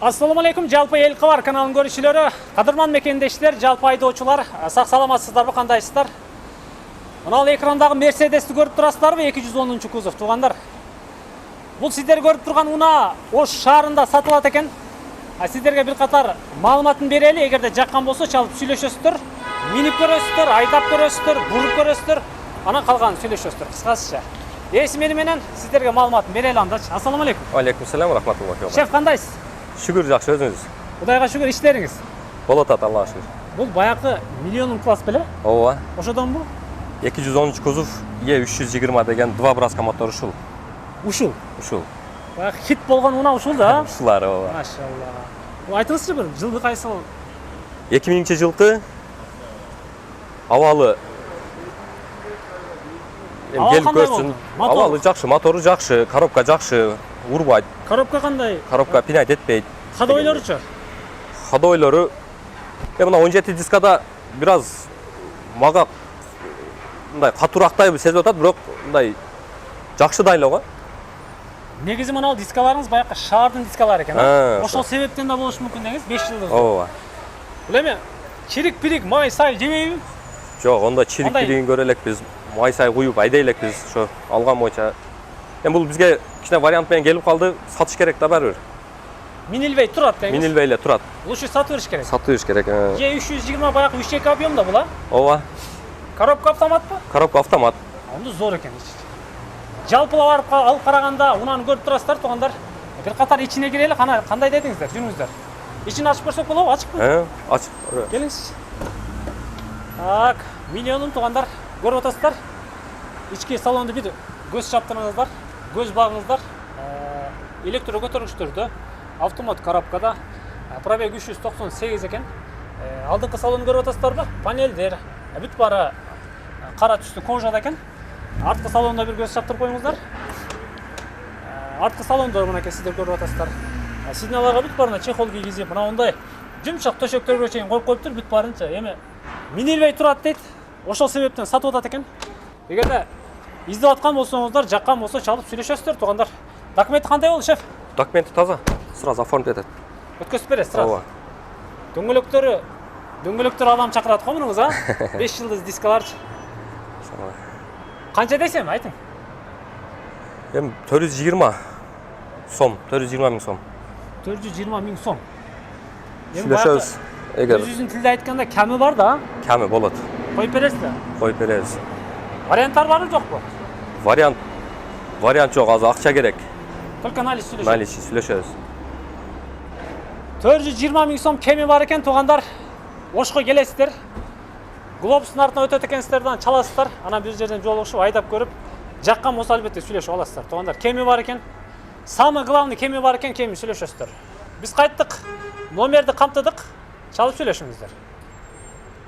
Assalamu alaikum, жалпы ел қабар каналының көрушілері, қадырман мекендештер, жалпы айдоочулар, сақ саламатсыздарбы, кандайсыздар? Мынау экрандағы Мерседесті көріп тұрасыздарбы, 210 кузов туғандар. Бұл сіздер көріп тұрған уна Ош шаарында сатылат екен. Сіздерге бір қатар маалыматын берели, егерде жаққан болса чалып сүйлөшөсүздөр, минип көрөсүздөр, айдап көрөсүздөр, буруп көрөсүздөр, анан калганын сүйлөшөсүздөр. Кыскасыча. Мени менен сіздерге маалыматын берели андачы. Ассаламу алейкум. Алейкум салам, рахматуллахи. Шеф, кандайсыз? Шүгүр, жакшы, өзүңүз? Кудайга шүгүр, иштериңиз? Болот ат, Аллага шүгүр. Бул баягы миллионун класс беле? Ооба. Ошодон бу? 210 кузов E320 деген 2 браска мотор ушул. Ушул. Баягы хит болгон уна ушул да? Ушулар, ооба. Машалла. Айтыңызчы бир, жылды кайсыл? 2000-жылкы абалы. Келип көрсүн. Абалы жакшы, мотору жакшы, коробка жакшы, урбайт. Коробка кандай? Коробка пинайт этпейт. Ходойлоручу? Ходойлору мына 17 дискада бираз мага мындай катурактайбы сезип атат, бирок мындай жакшы дайлоого. Негизи мына дискаларыңыз баягы шаардын дискалары экен, а? Ошол себептен да болушу мүмкүн деңиз, 5 жылдыр. Ооба. Бул эми чирик-пирик май сай жебейби? Жок, онда чирик-пиригин көрө элекпиз. Май сай куюп айдай элекпиз, ошо алган боюнча. Эми бул бизге кичине вариант менен келип калды, сатыш керек да баары бир. Минилбей турат деңиз. Минилбей эле турат. Лучше сатып бериш керек. Сатып бериш керек. E320 баягы 3 объемда була? Ооба. Коробка автоматпы? Коробка автомат. Онда зор экен. Жалпылап барып алып караганда унаны көрүп турасыздар, туугандар. Бир катар ичине кирели, кандай дедиңиздер, жүрүңүздөр. Ичин ачып көрсөк болобу? Ачыкпы? Ачык. Келиңиз. Так, миллионун туугандар көрүп атасыздар. Ички салонду бир көз чаптырыңыздар, көз багыңыздар. Электро көтөргүчтөрдө, автомат коробкада, пробег 398 экен. Алдыңкы салонду көрүп атасыздарбы? Панелдер, бүт баары кара түстүү кожада экен. Арткы салонда бир көз чаптырып коюңуздар. Арткы салондо мынакей сиздер көрүп атасыздар. Сигналдарга бүт баарына чехол кийгизип, мына ондай жумшак төшөктөргө чейин коюп коюптур, бүт баарынча. Эми минилбей турат дейт. Ошол себептен сатып атат экен. Эгерде издеп аткан болсоңуздар, жаккан болсо чалып сүйлөшөсүздөр, туугандар. Документи кандай болду, шеф? Документи таза. Сразу оформить этет. Өткөзүп бересиз сразу. Ооба. Дөңгөлөктөр адам чакырат го мунуңуз, а? 5 жылдыз дискаларчы. Канча десем, айтың? Эми 420 сом, 420 миң сом. 420 миң сом. Сүйлөшөбүз. Эгер Өзүнүн тилде айтканда ками бар да? ками болот. Коюп бересиз да? Коюп беребиз. Варианттар барбы, жокпу? Вариант жок, азыр акча керек. Только наличие сүйлөшөбүз. Наличие сүйлөшөбүз. 420 миң сом кеми бар экен, туугандар. Ошко келесиздер. Глобустун артына өтөт экенсиздер, чаласыздар. Анан бир жерден жолугушуп, айдап көрүп, жаккан болсо албетте сүйлөшүп аласыздар. Туугандар, кеми бар экен. Самый главный кеми бар экен, кеми сүйлөшөсүздөр. Биз кайттык. Номерди камтыдык. Чалып сүйлөшүңүздөр.